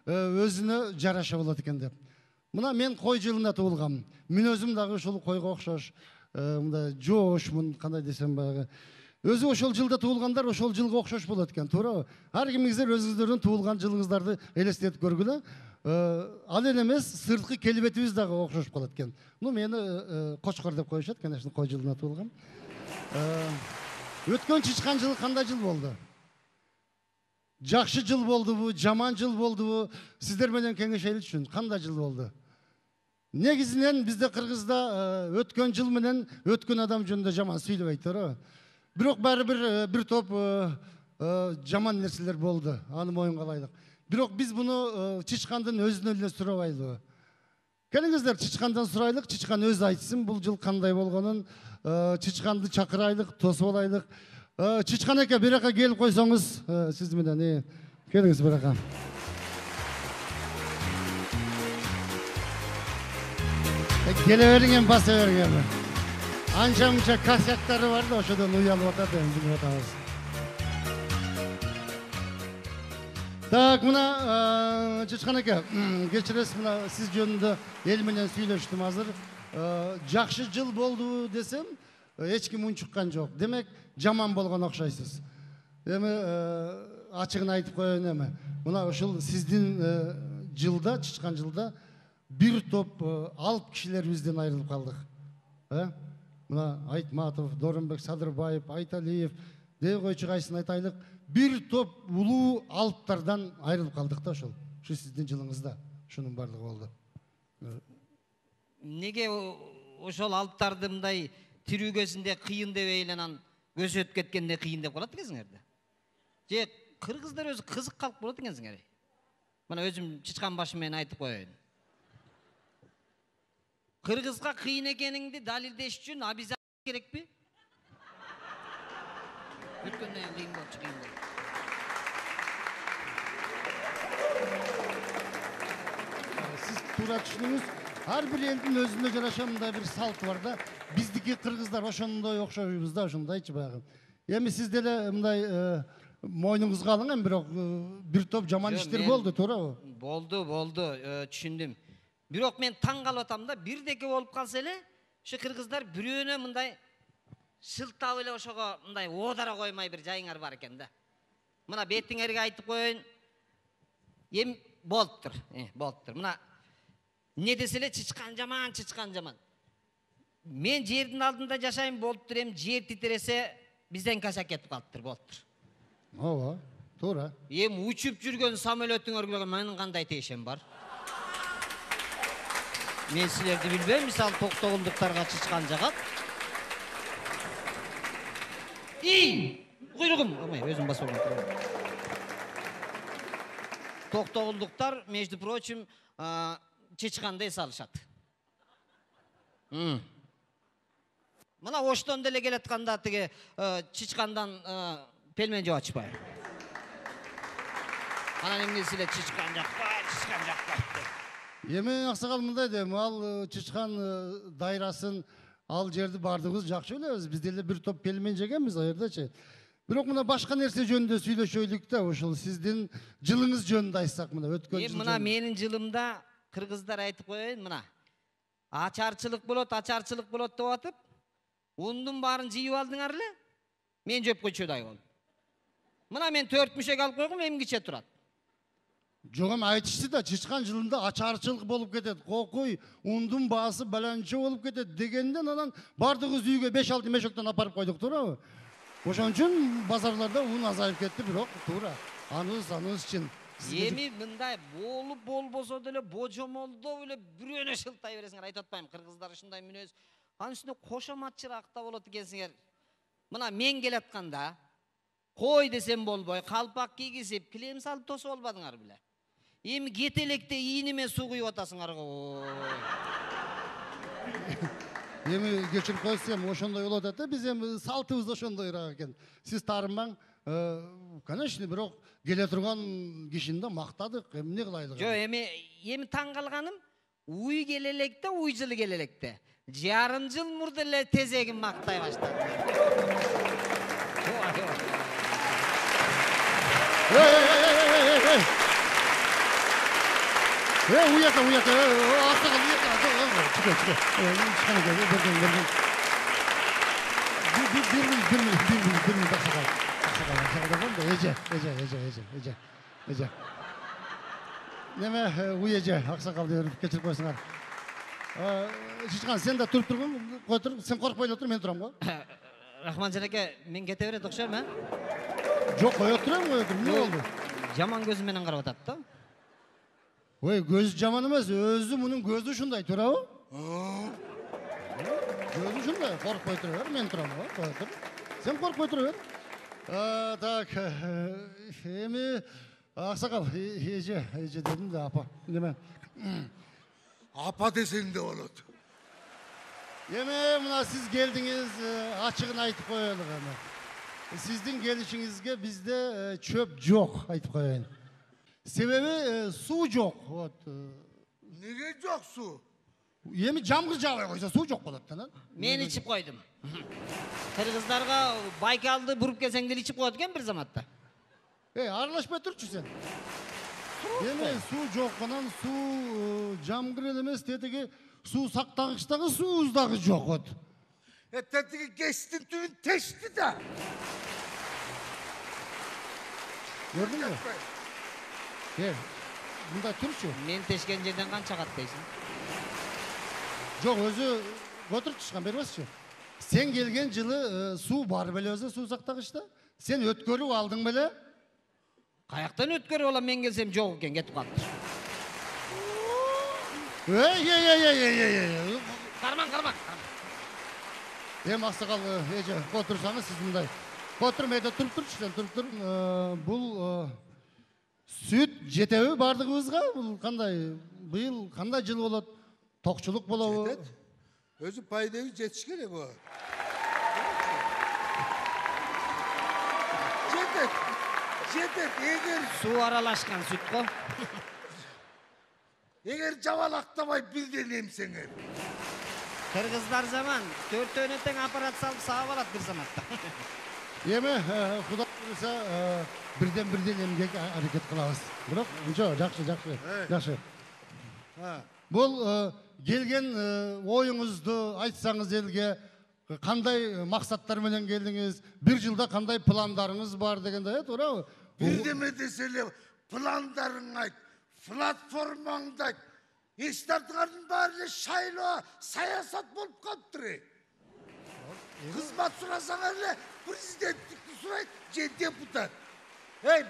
өзүнө жараша болот экен деп. Мына мен кой жылында туулгам. Мен өзүм дагы ушул койго окшош, мындай жоошмун, кандай десем баягы. Өзү ошол жылда туулгандар ошол жылга окшош болот экен, туурабы? Ар кимиңиздер өзүңүздөрдүн туулган жылыңыздарды элестетип көргүлө. Ал эле эмес, сырткы келбетибиз дагы окшош болот экен. Мени Кочкор деп коюшат, конечно, кой жылына туулгам. Өткөн чычкан жыл кандай жыл болду? Жакшы жыл болдубу, жаман жыл болдубу? Сиздер менен кеңешели үчүн кандай жыл болду? Негизинен бизде Кыргызда өткөн жыл менен өткөн адам жөнүндө жаман сүйлөбөйт, туурабы? Бирок баары бир топ жаман нерселер болду. Аны моюнга алайлык. Бирок биз буну чычкандын өзүнөн эле сурабайлыбы? Келиңиздер, чычкандан сурайлык, чычкан өзү айтсын бул жыл кандай болгонун, чычканды чакырайлык, тосуп алайлык. Чычкан эке, бир жака келип койсоңуз, сиз менен келиңиз бир жака. Келе бериң, баса бериң. Анча-мынча косяктары бар да, ошодон уялып атат, билип атабыз. Так, мына Чычкан эке, кечиресиз, мына сиз жөнүндө эл менен сүйлөштүм азыр. Жакшы жыл болду десем, эч ким унчуккан жок. Демек, жаман болгон окшойсуз. Эми ачыгын айтып коеюн эми. Мына ушул сиздин жылда, Чычкан жылда бир топ алып кишилер бизден айрылып калдык. Мына Айтматов, Доронбек Садырбаев, Айталиев, дей койчу кайсын айтайлык, бир топ улуу алыптардан айрылып калдык да ошол. Ушу сиздин жылыңызда ушунун бардыгы болду. Неге ошол алыптарды мындай тирүү кезинде кыйын деп эйланан көзөтүп кеткенде кыйын деп калат экенсиңерди? Же кыргыздар өзү кызык калып болот экенсиңер? Мына өзүм Чычкан башы менен айтып коеюн. Кыргызга кыйын экениңди далилдеш үчүн обязательно керекпи? Өткөндөн кыйын болчу, кыйын болчу. Сиз туура түшүнүңүз. Ар бир элдин өзүнө жараша мындай бир салты бар да. Биздики кыргыздар ошондой окшойбуз да, ошондойчу баягы. Эми сиз деле мындай мойнуңузга алыңан, бирок бир топ жаман иштер болду, туурабы? Болду, түшүндүм. Бирок мен таң калып атам да, бирдеке болуп калса эле, ушу кыргыздар бирөөнө мындай шылтап эле ошого мындай оодара коймай бир жайыңар бар экен да. Мына бетиңерге айтып коеюн. Эми болуптур, болуптур. Мына не десе эле Чычкан жаман, Чычкан жаман. Мен жердин алдында жашайм, болуптур, эми жер титиресе бизден касак кетип калыптыр, болуптур. Ооба, туура. Эми учуп жүргөн самолетиңерге менин кандай тиешем бар? Мен силерди билбейм, мисалы Токтогулдуктарга Чычкан жагат. Куйругум, өзүм басып алгам. Токтогулдуктар, между прочим, Чычканда эс алышат. Мына Оштон деле келатканда тиги Чычкандан пельмен жеп ачпай. Анан эмне силер Чычкан жакпай, Чычкан жакпай. Эми аксакал мындай дейм, ал Чычкан дайрасын, ал жерди бардыгыбыз жакшы билебиз. Биз деле бир топ пельмен жегенбиз ал жердечи. Бирок мына башка нерсе жөнүндө сүйлөшөйлүк да, ошол сиздин жылыңыз жөнүндө айтсак, мына өткөн жыл. Мына менин жылымда кыргыздар айтып коеюн, мына ачарчылык болот деп атып, ундун баарын жыйып алдыңар эле, мен жөп койчудай болдум. Мына мен 4 мүшөк алып койгом, эмгиче турат. Жок, эми айтышты да, Чычкан жылында ачарчылык болуп кетет, кокуй, ундун баасы баланча болуп кетет дегенден анан бардыгыбыз үйгө 5-6 мешоктон апарып койдук, туурабы? Ошон үчүн базарларда ун азайып кетти, бирок туура. Аныбыз чын. Эми мындай болуп болбосо деле божомолдоп эле бирөөнө шылтай бересиңер, айтып атпайм, кыргыздар ушундай мүнөз. Анын үстүнө кошоматчыраак да болот экенсиңер. Мына мен келатканда кой десем болбой, калпак кийгизип, килем салып тосуп албадыңар беле? Эми кете электе ийниме суу куюп атасыңар го. Эми кечирип койсом, ошондой болот да, биз эми салтыбыз ошондойраак экен. Сиз таарынбаң, конечно, бирок келе турган кишини да мактадык, эмне кылайлык? Жок, эми таң калганым, уй келе электе, уй жылы келе электе. Жарым жыл мурда эле тезегин мактай баштады. Uyaqa, uyaqa. Asaqal uyaqa. Çıkı. Çıkana gel. Bergen. Bir minut asaqal. Asaqal. Ece. Neme uyaca Aksakal diyorum. Geçirip koysunlar. Çıçkan sen de turup durgun. Koy tur. Sen korkmayla otur, ben turam. Rahmancan aka, men kete beret okşar mı? Yok koy oturam. Ne oldu? Jaman gözümden qarap atat da. Oy göz jaman emas, özü bunun gözü şunday tura o. Gözü şunday, korkmay turaver, men turam o. Koy otur. Sen korkmay turaver. Tak, emi Aksakal, Ece dedim de apa. Deme. Apa desen de olur. Yeme buna siz geldiniz, açığını aytıp koyalım ama. Sizin gelişinizge bizde çöp yok aytıp koyayım. Sebebi su yok. Nege yok su? Yemi camgır cavaya koysa su yok olur lan. Men içip koydum. Kırgızlarga Baykal'dı burup kelseңдер içip koydu eken bir zamatda. Arlaşma Türkçü sen. Yeme su yok kanan su camgır elemez dedigi su saktağıştagı su uzdagı yok ot. Etteki geçtin tüyün teşti de. Gördün mü? Gel. Bunda Türkçü. Men teşken жерден канча кат дейсиң? Yok özü götürüp çıkan bermezçi. Sen gelgen жылы su var bele özü su saktağışta. Sen ötkörüp aldın bele. Kayaktan ötkörü olan men gelsem jok eken ketip kaldı. Karman. Hem Aksakal Ece otursanız siz bunday. Oturmayda turup sen turup dur. Bul süt jetebi bardığımızga bul kanday bıyıl kanday jıl bolat tokçuluk bolabı. Jetet. Özü paydayı jetiş gerek o. Jetet eğer Su aralaşkan süt ko. eğer cavalaktamay bir deneyim seni. Kırgızlar zaman 4 öneten aparat salıp sağa barat bir zamatta. Yeme Xudo bilsa birden emgek hareket kılabız. Biroq жақсы. Бұл келген ойыңызды айтсаңыз елге қандай мақсаттар менен келдіңіз, bir жылда қандай пландарыңыз бар дегенде тура. Bir deme desele planların ayt, platformаңды ayt. Eştartığардың bari şaylo, sayasat bolup kaptırı. Kızmat surasan öyle, prezidentlikti surayt, je deputat.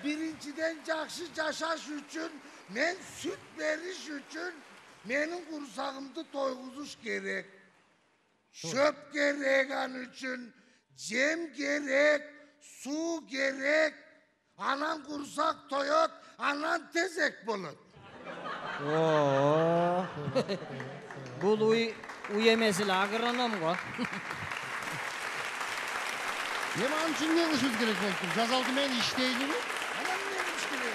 Birinciden жақсы жашаш üçün, men süt veriş üçün, menin kursağımdı toyguzuş gerek. Çöp gerek an üçün, cem gerek, su gerek. Anan kursak toyot, anan tezek bolot. Bul uy emesili agronom ko. Yeme an üçün ne kılışımız gerek oldu? Jazaldı men işteyini mi? Anam neymiş gerek?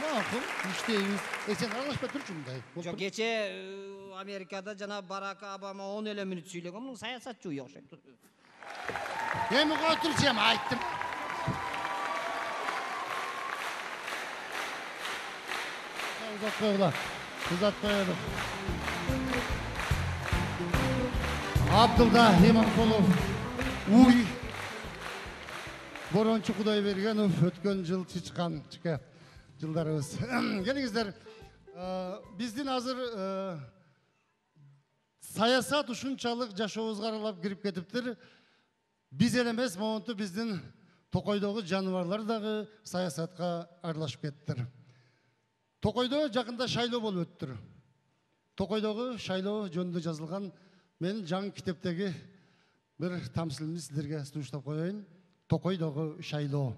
Makul, işteyimiz. Sen anlaşma Türkçü mü dayı? Жоқ, кече Америкада жана Барак Обама 10 эле мүнөт сүйлөгөн, муну саясатчы уй окшойт. Hem götüreceğim ayttım. Uzat koyalım. Abdullah İmamoğlu uy Boronçu Kudaybergenov ötken yıl çıkan жылдарыбыз. Келиңиздер, биздин азыр саясат ушунчалык жашообузга аралап кирип кетиптир. Биз эле эмес, момунту биздин Токойдогу жаныбарлар дагы саясатка аралашып кеттир. Токойдо жакында шайлоо болуп өттүр. Токойдогу шайлоо жөнүндө жазылган мен жаңы китептеги бир тамсилимди силерге сунуштап коеюн. Токойдогу шайлоо.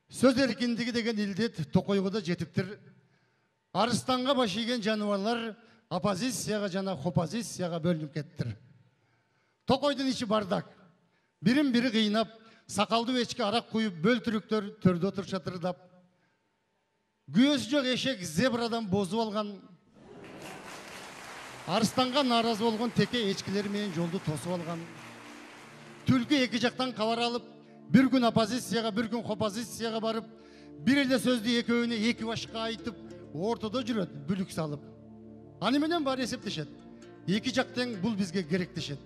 Söz erkinliği degen ildet Tokойго да жетиптир. Арыстанга баш ийген жаныбарлар оппозицияга жана оппозицияга бөлүнүп кеттир. Токойдун ичи бардак. Бирин бири кыйнап, сакалдуу эчке арак куюп, бөлтүрүктөр төрдө отурушатырдап. Күйөөсү жок эшек зебрадан бозуп алган. Арыстанга нааразы болгон теке эчкилери менен жолду тосуп алган. Түлкү эки жактан кабар алып, bir gün оппозицияга, bir gün оппозицияга барып, bir эле сөздү экөөнө эки башка айтып, ортада жүрөт бүлүк салып. Аны менен баары эсептешет. Эки жак тең бул бизге керектешет.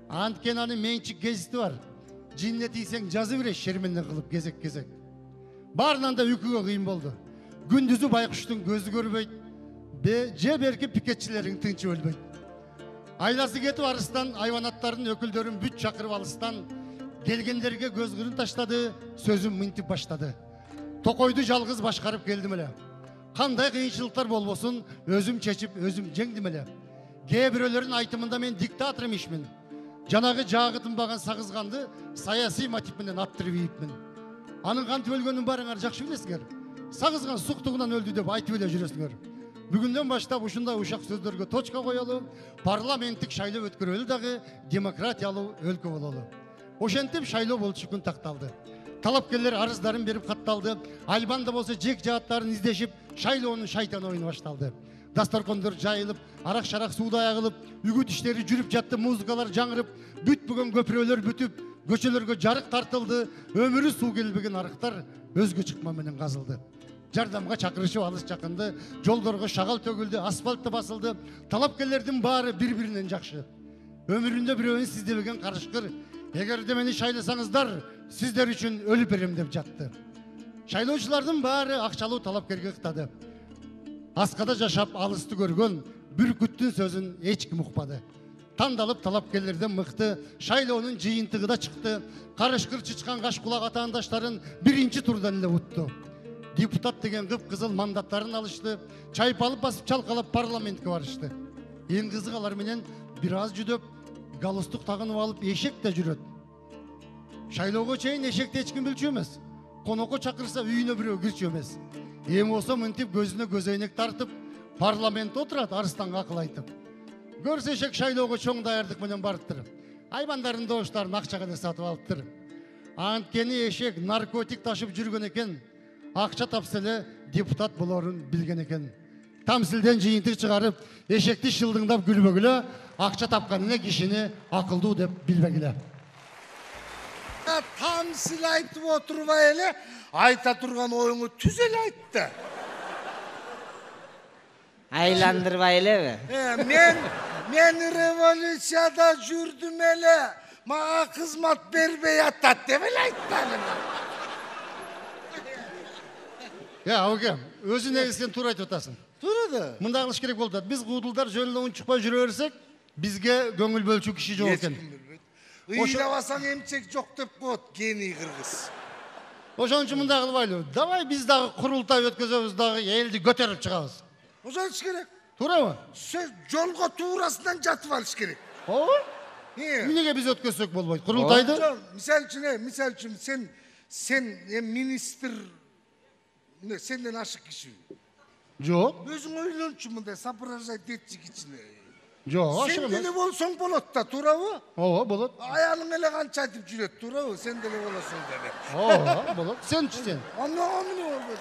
Анткен аны менчик гезити бар. Жинне тийсең жазы берет шерменден кылып кезек-кезек. Баарынан да үйкүгө кыйын болду. Күндүзү байкуштун көзү көрбөйт, же берки пикетчилерин тынчы өлбөйт. Айласы кетип арыстан айванаттардын өкүлдөрүн бүт чакырып алыстан келгендерге көз кырын таштады, сөзүн мынтип баштады. Токойду жалгыз башкарып келдим эле. Кандай кыйынчылыктар болбосун, өзүм чечип, өзүм жеңдим эле. Кээ бирөөлөрдүн айтымында мен диктатор эмишмин. Жанагы жагы тынбаган сагызганды саясий мотив менен аттырып ийипмин. Анын кантип өлгөнүн баарыңар жакшы билесиңер. Сагызган суктугунан өлдү деп айтып эле жүрөсүңөр. Бүгүндөн баштап ушундай ушак сөздөргө точка коелу, парламенттик шайлоо өткөрөлү дагы демократиялуу өлкө бололу. Ошентип шайлоо болчу күн такталды. Талапкерлер арыздарын берип катталды. Альбанда болсо жек жааттарын издешип, шайлоонун шайтан оюну башталды. Дасторкондор жайылып, арак-шарак сууда аягылып, үгүт иштери жүрүп жатты, музыкалар жаңырып, бүтпөгөн көпүрөлөр бүтүп, көчөлөргө жарык тартылды, өмүрү суу келбеген арыктар өзгө чыкма менен казылды. Жардамга чакырышып алыс жакынды, жолдорго шагал төгүлдү, асфальтта басылды. Талапкерлердин баары бири-биринен жакшы. Өмүрүндө бирөөнү сиздебеген карышкыр, эгерде мени шайласаңыздар, сиздер үчүн өлүп берем деп жатты. Шайлоочулардын баары акчалуу талапкерге ыктады. Аскада жашап алысты көргөн бүркүттүн сөзүн эч ким укпады. Тандалып талапкерлерден мыкты, шайлоонун жыйынтыгы да чыкты. Карышкыр чычкан каш кулак атаандаштарын биринчи турдан эле утту. Депутат деген кып-кызыл мандаттарын алышты, чайпалып басып чалкалап парламентке барышты. Эң кызык алар менен бир аз жүдөп, галстук тагынып алып эшек да жүрөт. Шайлоого чейин эшекти эч ким билчү эмес. Конокко чакырса үйүнө бирөө кирчү эмес. Эми болсо мынтип көзүнө көзөйнек тартып, парламентте отурат арыстанга акыл айтып. Көрсө эшек шайлоого чоң даярдык менен барыптыр. Айбандардын добуштарын акчага эле сатып алыптыр. Анткени эшек наркотик ташып жүргөн экен, акча тапса эле депутат болорун билген экен. Тамсилден жыйынтык чыгарып, эшекти шылдыңдап күлбөгүлө, акча тапкан эле кишини акылдуу деп билбегиле. Тамсыл айтып отурбай эле айта турган оюңу түз эле айтты. Айландырбай элеби? Мен революцияда жүрдүм эле, мага кызмат бербей атат деп эле айтты. Оке, өзү негизинен туура айтып атасың. Туура да. Мындай кылыш керек болуп атат. Биз куудулдар жөнүндө унчукпай жүрө берсек, бизге көңүл бөлчү киши жок экен. Ыйлабасаң эмчек жок деп коет гений кыргыз. Ошон үчүн мындай кылбайлы. Давай биз дагы курултай өткөзөбүз дагы, элди көтөрүп чыгабыз. Ошончу керек. Туурабы? Жолго туурасынан жатып алыш керек. Ооба? Эмнеге биз өткөзсөк болбойт? Курултайды? Мисалы үчүн сен министр сенден ашык киши. Жок. Өзүң ойлончу мындай соображать этчи кичине. Жок, ашык Сен эмес. деле болсоң болот да, туурабы? Ооба, болот. Аялың эле канча айтып жүрөт, туурабы? Сен деле болосуң деле. Ооба, болот. Сенчи сен? Эмне болбойт?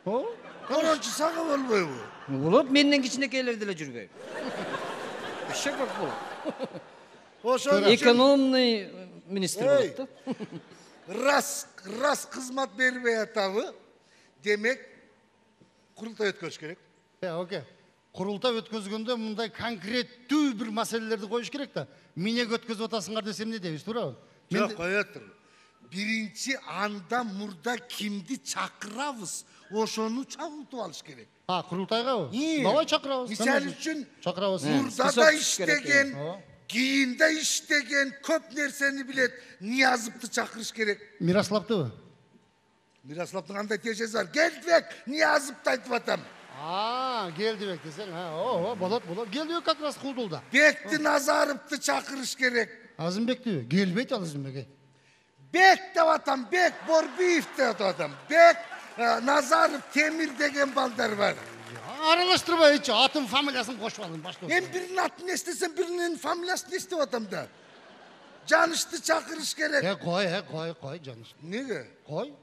Ооба. Корончу сага болбойбу? Болот, менден кичинекейлер деле жүрбөйт. Эшек как болот. Ошон Экономный министр болот да. Раз кызмат бербей атабы, демек курултай өткөрүш керек. Оке. Курултай өткөзгөндө мындай конкреттүү бир маселелерди коюш керек да. Менеге өткөзүп атасыңар десем эмне дейбиз, туурабы? Жок, кое тур. Биринчи анда мурда кимди чакырабыз, ошону чагылтып алыш керек. Курултайгабы? Давай чакырабыз. Мисалы үчүн чакырабыз. мурда да иштеген, кийинде иштеген, көп нерсени билет, Ниязовду чакырыш керек. Мирославдыбы? Мирославдын кандай тежеси бар? Келдибек, Ниязовду айтып атам. Келдибек десең, ооба, болот. Келдибек как раз куудулда. Бекти Назаровду чакырыш керек. Азымбектиби? Келбейт ал Азымбек. Бек деп атам, Бек Борбиев деп атам. Бек Назаров, Темир деген балдар бар. Аралаштырбайчы, атын фамилиясын кошуп алың башка. Биринин атын эстесем, биринин фамилиясын эстеп атам да. Жанышты чакырыш керек. Кой, Жаныш. Неге? Кой.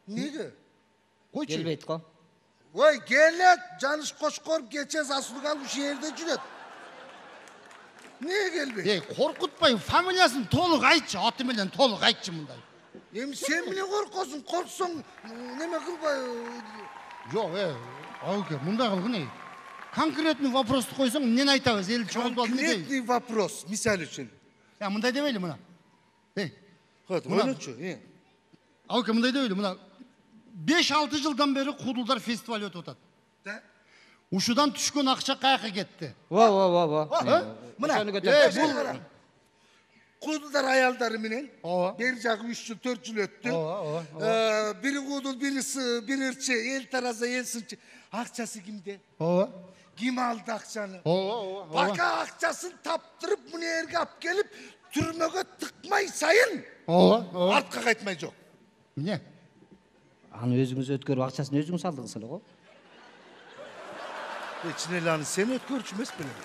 Неге? Койчу. Келбейт го. Ой, келет, Жаныш Кошкоров кече Асургал ушул жерде жүрөт. Неге келбейт? Коркутпай, фамилиясын толук айтчы, аты менен толук айтчы мындай. Эми сен эмне коркосуң? Корксоң неме кылбай Жоқ, Ауке, мында қылғы не? Конкретный вопросты қойсаң, нені айтабыз? Ел çoğulту алды не дейін? Конкретный вопрос, misal üçün. Мындай демейлі мұна. Hadi, Mına- oyuncu. Ауке, мындай демейлі мұна. 5-6 жылдан бері Қудылдар фестивалі өтіп отады. Da. Ушудан түшкен ақша қаяққа кетті? Mına, бұл Kudullar ayalları minen. Ova. Bir jağı 3 yıl, 4 yıl öttü. Ova. Biri kudul, birisi, bir ırçı, el taraza, el sınçı. Akçası kimde? Ова. Kim aldı akçanı? Ова. Baka akçasını taptırıp bunu ergap gelip türmege tıkmay sayın. Ова. Artka kaytmay yok. Міне. аны өзүңүз өткөрүп акчасын өзүңүз алдыңыз эле го. Çinelani sen ötkörçümüz benim.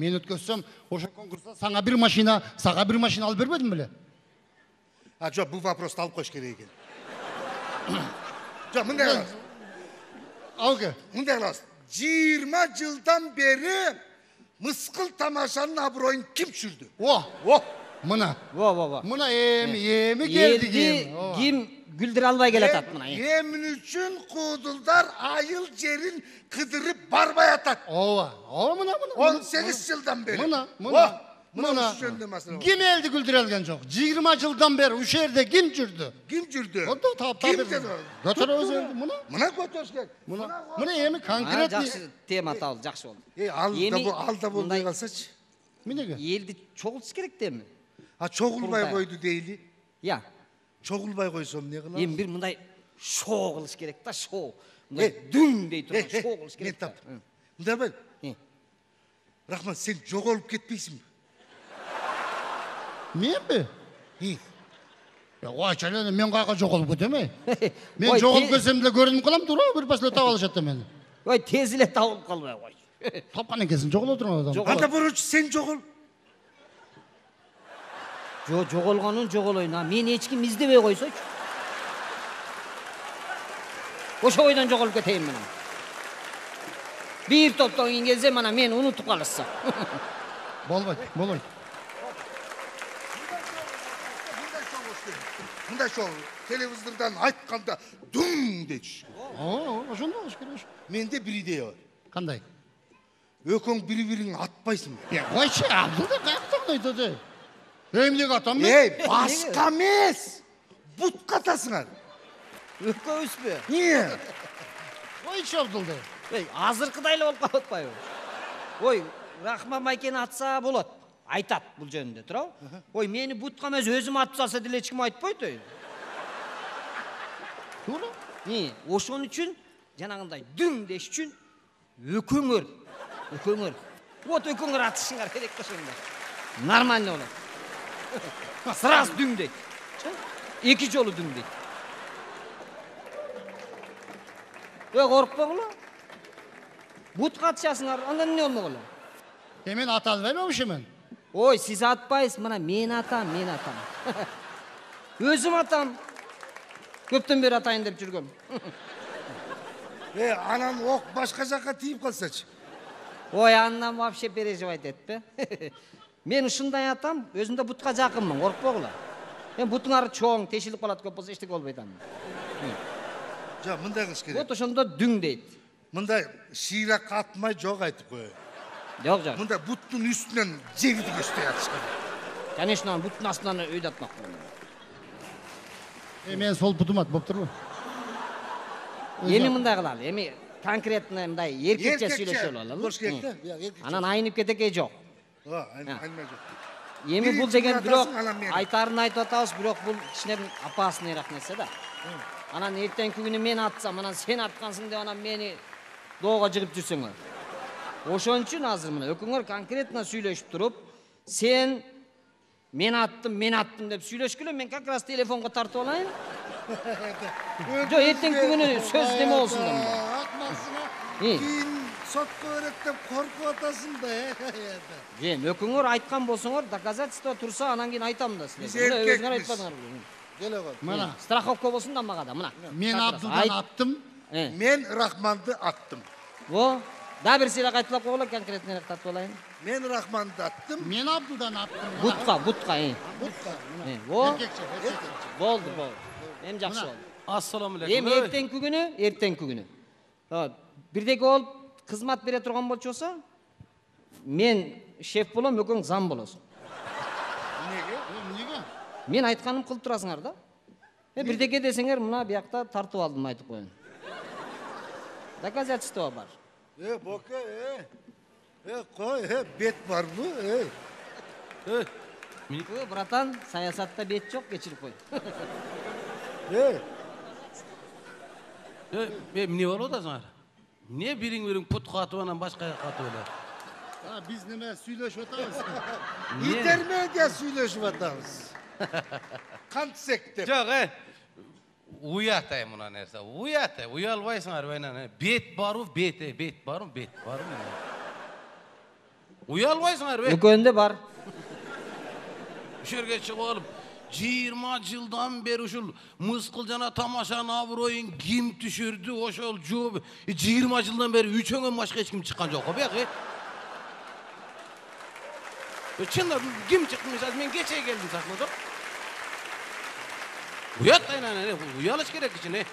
Мен өткөзсөм, ошо конкурста сага бир машина алып бербедим беле? Yok bu vaprosta alıp koş gereği gel. Yok mınday kılas. Ауке. Mınday kılas. 20 yıldan beri Мысқыл тамашанын абыройын kim sürdü? Мына. Во. Мына эми келди кем. ким күлдүрө албай келатат мына. Yemin üçün Kudullar ayıl cerin kıdırıp barbay atat. Ова мына. 18 yıldan beri. Мына. şu жөнүндө маселе. Ким элди күлдүрө алган жок? 20 жылдан бери ушул жерде ким жүрдү? Kim sürdü? Ото таап Kim таап. dedi? Götөр өзү мына. Mına götürüşken. Мына эми конкретный. Жакшы тема табыл, жакшы болду. Alda болмай kalsaç. Минеге? Элди чогултуш керек деми. Ha çoğulbay Kurultay. koydu değil. Я, Çoğulbay koysam ne kılar? эми бир мындай шоу кылыш керек да, шоу. Мындай дүң дей турган шоу кылыш Men керек да. taptım. Mıdır ben? Rahman sen çok olup gitmeysin mi? Менби? Hi. Ой, чалene мен каяка жоголуп кетем ey. Мен Ой, жоголуп кетсем деле көрүнүп калам тура, бир пасла таап алышат да мени. Ой, тез эле табылып калбай кой. Тапкан экенсиң, жоголо турган адам. Жок. Anda buruç sen çok ol. Жоголгонун жоголойн. Мени эч ким издебей койсочу. Ошо бойдон жоголуп кетейин мен. Бир топтон кийин келсе мана мени унутуп калышса. Болбойт. Bunda şu televizordan aytkanda dum de tuş. Ошондой болуш керек. Mende bir ideya var. Кандай? Ökön biri-birini atpaysın. Койчу, Абдулда каяктан айтат? Эмнеге атам мен? Ey, başka mes. But katasыңар. Өкпөбүзбү? Niye? Койчу Абдулда. Ey, азыркыдай эле болуп калып атпайбы? Ой, Рахман Майкени атса болот. Айтат бул жөнүндө, туурабы? Ой, мени бутка эмес өзүм атып салса деле эч ким айтпайт ой. Туура. Ошон үчүн жанагындай дүң деш үчүн өкөңөр. Вот өкөңөр атышыңар керек да ошондо. Нормально болот. Сразу дүң дейт. Эки жолу дүң дейт. Коркпогула. Бутка атышасыңар, андан эмне болмогула? Мен ата албайм ошо мен. Ой, сиз атпайсыз, мына мен атам. Өзүм атам. Көптөн бери атайын деп жүргөм. Anan ok başka jaka tiyip kalsaç. Ой, андан вообще переживать этпе. Мен ушундай атам, өзүм да бутка жакынмын, коркпогула. Мен бутуңар чоң, тешилип калат, көп болсо эчтеке болбойт анан. Ja, mınday kış gerek. Вот ошондо дүң дейт. Mınday şirak atmay çok aytıp koy. Жок. Mınday buttun üstünden cevidi göster atış gerek. Конечно, буттун астынан өйдө атмакмын. Мен сол бутум ат болуп турбу? Эми мындай кылалы, эми конкретно мындай эркекче сүйлөшөлү алалы. Boş gerek de. Ya erkekçe. Анан айнып кетеке жок. Ayınmay yok. Эми бул Биринчи деген бирок атасын анан мени. айтарын айтып атабыз, бирок бул кичине опасныйраак нерсе да. Анан эртеңки күнү мен атсам, анан сен аткансың деп анан мени доого жыгып жүрсөңөр. Ошон үчүн азыр мына өкүңөр конкретно сүйлөшүп туруп, сен мен аттым деп сүйлөшкүлө, мен как раз телефонго тартып алайын. Жо, эртеңки күнү сөз неме болсун да. Atmasına. İyi. Keyin sotko öğretip korku atasın da. Өкүңөр айткан болсоңор, доказательство турса, анан кийин айтам да силерге. Биз Мына өзүңөр эркекпиз. айтпадыңар. Gel oğlum. Мына. Страховка болсун да мага да, мына. Мен Абдулдан аттым. Men Rahman'dı attım. Во, да бир сыйрак айтылып койгула, конкретнерээк тартып алайын. Men Rahman'dı attım. Мен Абдулдан аттым. Бутка. Бутка. Во, Эркекче. болду. Эми жакшы болду. Assalomu alaykum. Эми эртеңки күнү. Бирдеке болуп кызмат бере турган болчу болсо, мен шеф болом, экөөң зам болосуң. Неге? Мен айтканым кылып турасыңар да. Бирдеке десеңер, мына биякта тартып алдым айтып коеюн. Доказательство бар. Бока, кой, бет бар бу, Братан, саясатта бет жок, кечирип кой. Эмне болуп атасыңар? Эмне бириң-бириң пут катып анан башка жака катып эле? Биз неме сүйлөшүп атабыз? Интермедиа сүйлөшүп атабыз. Кантсек деп. Жок, уятай мына нерсе. Уятай, уялбайсыңар байнан. Бет бару, бет бару. Уялбайсыңар бе? Экөөндө бар. Ушерге чыгып алып 20 жылдан бери ушул мыскыл жана тамашанын аброюн ким түшүрдү, ошол жооп 20 жылдан бери үчөөңөн башка эч ким чыккан жок, бияк. Чында ким чыкты мисалы, мен кече келдим сахнада. Уяттайнан, уялыш керек кичине.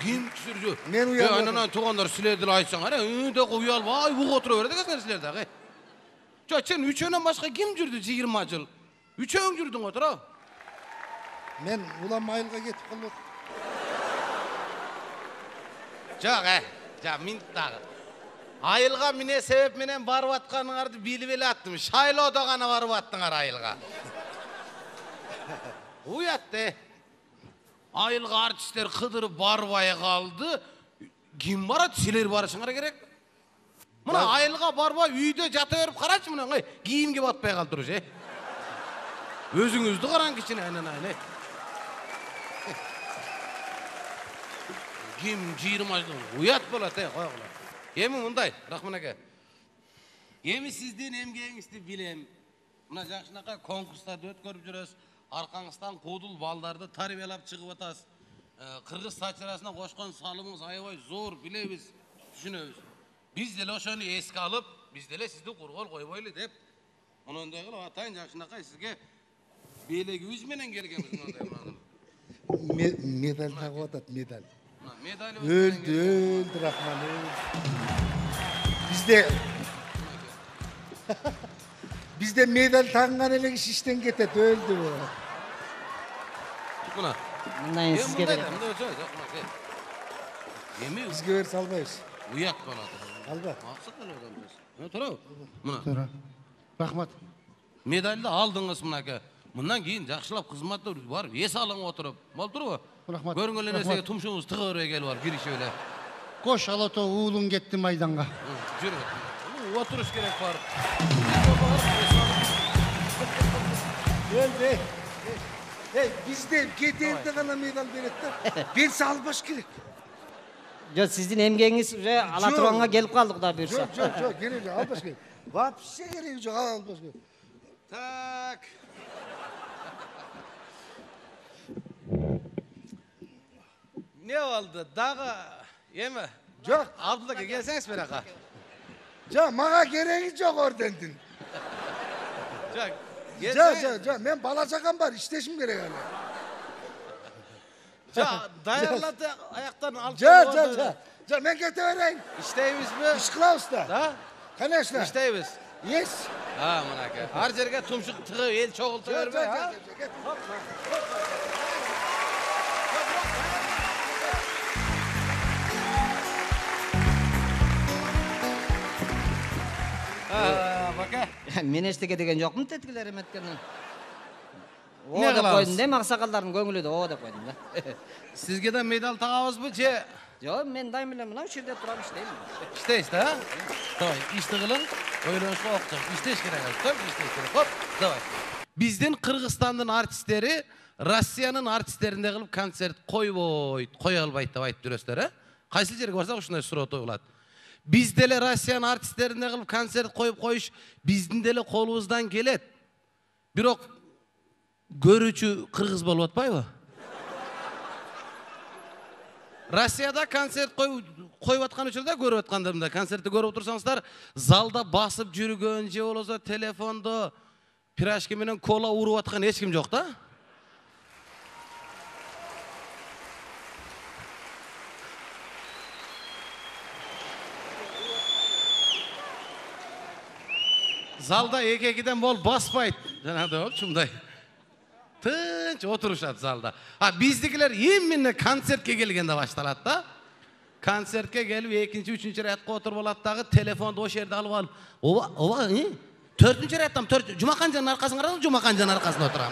Ким түшүрдү? Мен уялдым. Анан туугандар силер деле айтсаңар, деп уялбай уг отура берет экенсиңер силер дагы. Жок, сен үчөөнөн башка ким жүрдү 20 жыл? Үчөөң жүрдүң отура. Мен улам айылга кетип калып. Жок, мен дагы. Айылга эмне себеп менен барып атканыңарды билип эле аттым. Шайлоодо гана барып аттыңар айылга. Уятты. Айылга артисттер кыдырып барбай калды. Ким барат? Силер барышыңар керек. Мына айылга барбай үйдө жата берип карачы мына, кийимге батпай калтырыш, Өзүңүздү караң кичине айнан. Ким 20 жыл уят болот, койгула. Эми мындай, Рахман ака. Эми сиздин эмгегиңизди билем. Мына жакшынакай конкурстарды өткөрүп жүрөсүз. Аркаңыздан куудул балдарды тарбиялап чыгып атасыз. Кыргыз сатирасына кошкон салымыңыз аябай зор, билебиз, түшүнөбүз. Биз деле ошону эске алып, биз деле сизди кургол койбойлу деп. Мындай кылып атайын жакшынакай сизге белегибиз менен келгенбиз мындай. Медаль тагып атат, медаль. Медаль Өлдү, Рахман. Bizde medal tangан эле киши иштен кетет, өлдү. Мына. Мындан сизге берет. Эми Бизге берсе албайбыз. уят болот. Алба. Максат эле адам. Тура. Мына. Рахмат. Медальды алдыңыз мынака. Мындан кийин жакшылап кызматты барып, эс алың отуруп. Болуп турбу? Рахмат. Көрүнгөн нерсеге тумшуңуз тыга бербей келип алып киришип эле. Кош алото уулуң кетти майданга. Жүрүп. Отуруш керек бар. Өлдү. Bizde кетерде гана медаль берет да. Берсе албаш керек. Жок, сиздин эмгегиңиз уже ала турганга келип калды, Кудай буйрса. Жок, керек жок, албаш керек. Вообще керек жок, албаш керек. Так. Не oldu? Дагы эми? Жок. Абдулла келсеңиз берака. Жок, мага кереги жок ордендин. Жок, мен бала чагам бар, иштешим керек аны. Жок, даярлады аяктан алып. Жок, мен кете берейин. İşteyibizби? Иш кылабыз да. Да? Конечно. İşteybiz. Yes. Мынака. Ар жерге тумшук тыгып эл чогулта бербей, Бака. Мен эчтеке деген жокмун теткилер эметкенден. О Не деп кылабыз? койдум да, аксакалдардын көңүлү да о деп койдум да. Сизге да медаль тагабызбы же? Жок, мен дайым эле мына ушул жерде турам иштейм. İşteyiz da. Давай, ишти кылың. Ойлонушка окчок. İşteyiş керек. Топ иштеш керек. Хоп, давай. Биздин Кыргызстандын артисттери Россиянын артисттеринде кылып концерт койбойт, кое албайт деп айтып жүрөсүздөр, Кайсы жерге барсак ушундай суроо тоюлат. Биз деле Россиянын артисттеринде кылып концерт коюп коюш биздин деле колубуздан келет. Бирок көрүүчү кыргыз болуп атпайбы? Россияда концерт коюп аткан учурда көрүп аткандарымда концертти көрүп отурсаңыздар, залда басып жүргөн же болбосо телефондо пирожки менен кола уруп аткан эч ким жок да. Zalda ekekiden bol basmaydı. Janagıday ol şunday. Tınç oturuşat zalda. Ha bizdikiler yeminle konsertke gelgende baştalat da. Konsertke gelip 2-nji, 3-nji ratqa oturup alatdağı telefonda o şerde alıp alıp. Ova, 4-nji rattam, Jumakanjanın arkasına qarasam, Jumakanjanın arkasına oturam.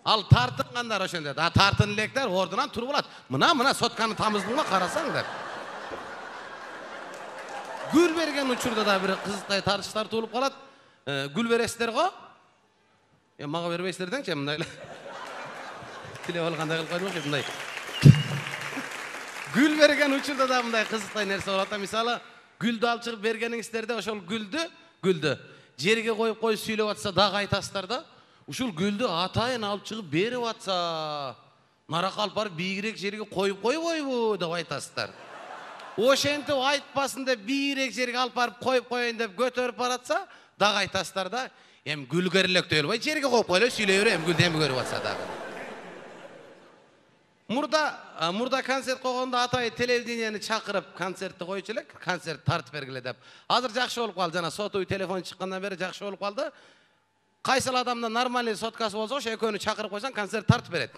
Al tartınganlar oşonda. Ha tartın lekler ordunan turup alat. Mına sotkany tamızlığına qarasaң der. Gül bergen uçurda da bir kızıqtay tartışlar tuulup qalat. Gül beresler go. Mağa berbeyslerden-çe mınday. Tile olganda qılıp qoymoq mınday. Gül bergen uçurda da mınday kızıqtay nerse bolat. Misалы, gülді alып чыгып бергениңиздерде ошол gülді жерге коюп сүйлөп атса дагы айтасыздар да. Ушул gülді атайын алып чыгып берип атса, наракы алып барып бийигирээк жерге коюп койбойбу деп айтасыздар. Ошентип айтпасын деп бийигирээк жерге алып барып коюп коюйн деп көтөрүп баратса, дагы айтасыздар да. Эми gülгерлек төлбөй жерге коюп койло сүйлөй берем, gülді эми көрүп атса дагы. Murda konsert koyğanda atay televizyonu çakırıp konsertni koyucu elek, konsert tartip bergile dep. Hazır jakşı bolup kaldı, jana sotuy telefon çıkkandan beri jakşı bolup kaldı. Kaysal adamda normal sotkası bolsa, oşo ekönü çakırıp koysan konsert tartip beret.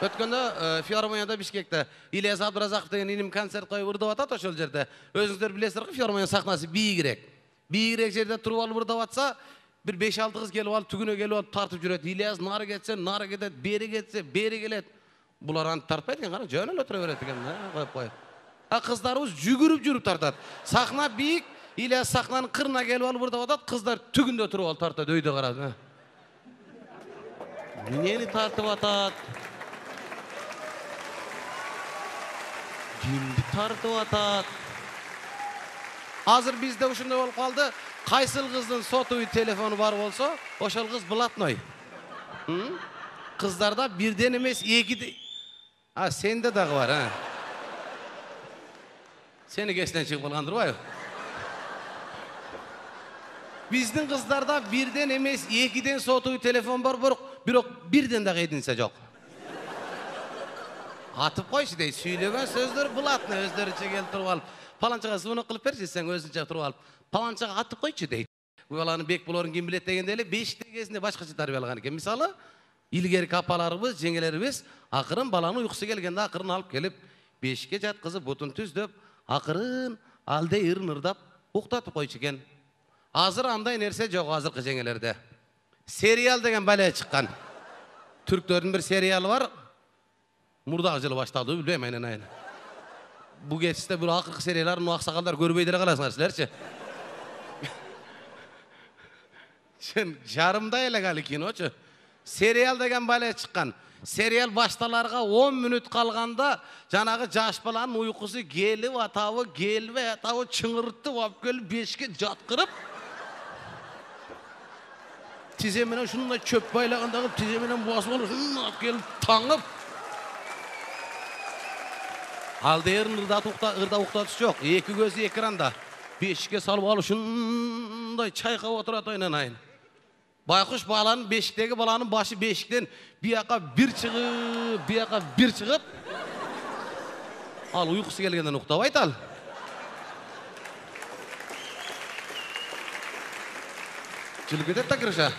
Ötkönde Filarmoniyada Bişkekte İlyas Abdurazakov degen inim konsert koyup ırdıp atat oşol jerde. Özüңүздөр bilesizler ki Filarmoniya sahnası biyigirek. Biyigirek jerde turup alıp ırdıp atsa, bir 5-6 kız gelip alıp tügüne gelip alıp tartıp jüret. İlyas nары getse, nары getet, beri getse, beri gelet. Bular anı tartpaydı ken, qara jönel otura berет eken, koyup koyup. Ha kızlarımız jügürüp tartat. Sahna biyik, İlyas sahnanın kırına gelip alıp ırdıp atat, kızlar tügünde oturup alıp tartat, öyde qarады. Neni tartıp atat? Kimdi tartıp atat? Hazır bizde uşunda bolup kaldı. Kaysıl kыздın sotuy telefonu bar bolsa, oşol kız blatnoy. Kızlarda birden emes, ekide... Ha, sende dağı var, ha. Seni geçten çıkıp algandır var. Bizdin kızlarda birden emes, ekiden sotuy telefon bar, birden dağı edinse yok. Atıp koyşu dey, söylegen sözleri bulatna, özleri çekeli turup alıp. Palançaga sıvını kılıp berçe, sen özünce turup alıp. Palançaga atıp koyşu dey. Bu balanın bek bulorun kim bilet degen deyli, 5'te gezinde başkaça tarbiye algan eken. Misalı, ilgeri kapalarımız, jengelerimiz, akırın balanın uykusu gelgende akırın alıp gelip, 5'ke jatkızıp, butun tüzdöp, akırın, alde ırın ırdap, uqtatıp koyşu eken. Hazır anday nerse yok hazırkı jengelerde. Serial degen balaya çıkkan. Türklerin bir serialı var. Murda jılı başladı, bilmem aynen. Bu geçişte bir akırkı seriyaların o aksakallar görbeydere kalasınlar sizlerçe. Sen jarımda ele gali kinoçu. Serial degen balaya çıkkan. Serial baştalarga 10 minut kalganda janağı jaş balanın uykusu gelip atavı çıngırıttı vap gelip 5'ke jatkırıp tizeminen şununla çöp baylagandagı tizeminen boğazı olur, gelip tangıp aldı yerin ırda uqtatışı yok. Eki gözü ekranda. 5'ke salıp alıp şunday çayqap oturat oynan ayın. Baykuş balanın, beşikteki balanın başı beşikten bir yaka bir çıkıp al uykusu gelgenden uqtap ayt al. Çılık edet takırışa.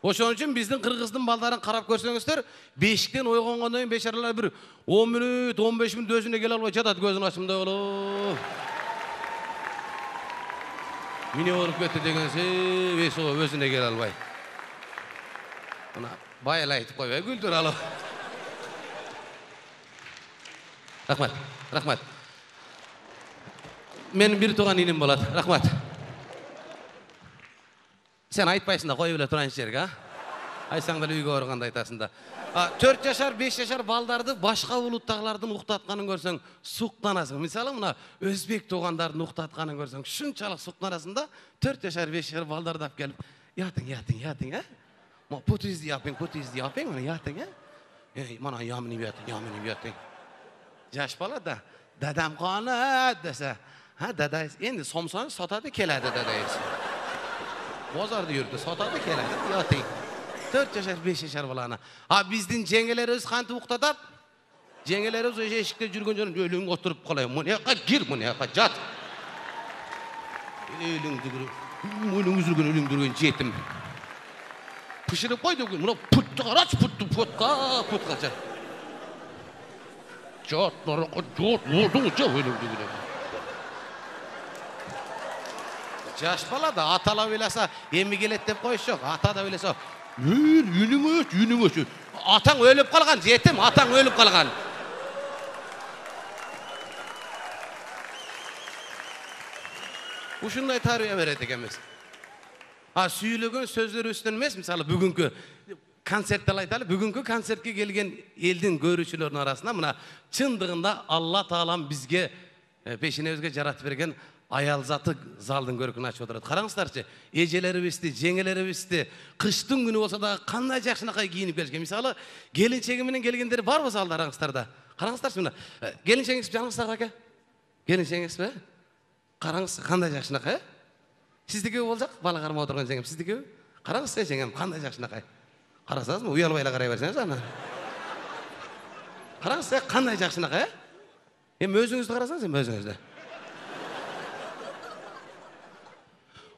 Oşon üçün bizdin Kırgızdın baldарын qarap görsöňüzler, beşikten oygongondan keyin beşaralar bir 10 minut, 15 minut özüne gele albay jatat gözünü açımda olup. Mine olup ketdi degense, o özüne gele albay. Buna bayala aytıp koybay, güldür alıp. Rahmat. Menin bir tuğan inim bolat, rahmat. Sen aytpaysın da koy bile turan жерге, ha? Aysaң da uyga organda aytasın da. 4 yaşar, 5 yaşar baldardı başka uluttagılardın uqtatkanын görseň suqtanasың. Misalı mına Özbek tuğandardın uqtatkanын görseň şunçalık suqtanasың da 4 yaşar, 5 yaşar baldardı ap gelip yatın, ha? Ma putu izdi yapın, mana yatın, ha? Mana yamini yatın. Jaş bala da, dadam qanat dese, ha dadayız, endi somsony satadı keladi dadayız. Bozardı yürüdü, satadı keladi, yatın. 4 yaşar, 5 yaşar balana. Ha bizdin jengeler öz qanty uqtatat, Jengelerimiz eşikte жүрген жөнүн өлүң отуруп калайын. Мынаяка кир, мынаяка жат. Өлүңдү кир. Мойнуң үзүлгөн өлүңдүргөн жетим. Пышырып койду. Мына путты карач, путка. Жат, өлүңдү. Жаш бала да аталап эласа эми келет деп койшок. Ата да элесе. Үнүң. Атаң өлүп калган, жетим, атаң өлүп калган. Ушундай тарбия берет экенбиз. Сүйлөгөн сөздөр үстүн эмес, мисалы бүгүнкү концертте айталы, бүгүнкү концертке келген элдин көрүүчүлөрүнүн арасында мына чындыгында Алла Таалам бизге пешинебизге жаратып берген аял заты залдын көркүн ачып отурат. Караңыздарчы, эжелерибизди, жеңелерибизди кыштын күнү болсо да кандай жакшынакай кийинип келишкен. Мисалы, келинчеги менен келгендер барбы залдарыңыздарда? Караңыздарчы мына. Келинчегиңиз жаныңызда ака? Келинчегиңизби? Караңыз, кандай жакшынакай? Сиздики болжак, бала кармап отурган жеңем, сиздики? Караңыз, жеңем, кандай жакшынакай? Карасаңызбы, уялбай эле карай берсеңиз аны. Караңыз, кандай жакшынакай? Эми өзүңүздү карасаңыз, эми өзүңүздү.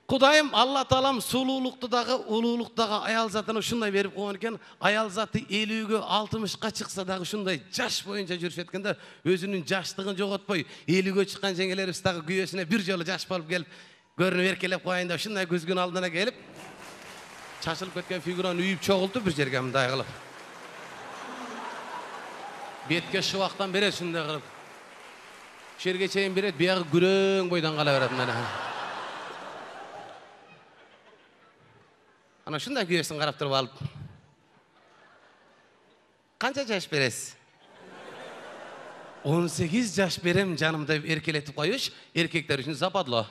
Кудайым Алла Таалам сулуулукту дагы, улуулукту дагы аял затына ушундай берип койгон экен. Аял заты 50-ге 60-ка чыкса дагы ушундай жаш боюнча жүрүшөт экен да, өзүнүн жаштыгын жоготпой, 50-ге чыккан жеңелерибиз дагы күйөөсүнө бир жолу жаш болуп келип, көрүнүп эркелеп коюн деп ушундай көзгүн алдына келип, чачылып кеткен фигураны үйүп чогултуп бир жерге мындай кылып. Бетке шыбактан берет ушундай кылып. Жерге чейин берет, биягы күрөң бойдон кала берет мына. Ana şundan güyesin karap durup alıp. Kança yaş beresiz? 18 yaş berem canımda erkeletip koyuş, erkekler için zapadlı.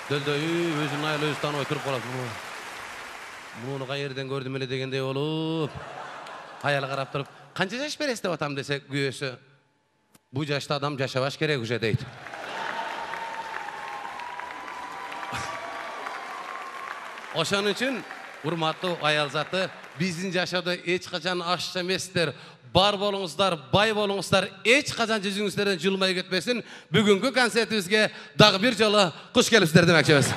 Dölde özünün ayılı öz tanı oturup kalap. Bunu yerden gördüm öyle degende olup. Ayalı karap durup. Kança yaş beresiz de otam desek güyesi. Bu yaşta adam yaşavaş gerek uca deydi. Oşan için urmatlı ayal zatı bizin yaşadığı hiç kaçan aşçı emesler. Bar bolunuzlar, bay bolunuzlar, hiç kaçan yüzünüzlerden jılmay ketmesin. Bugünkü konsertimizge dağı bir jolu kuş gelipsizler demekçimiz.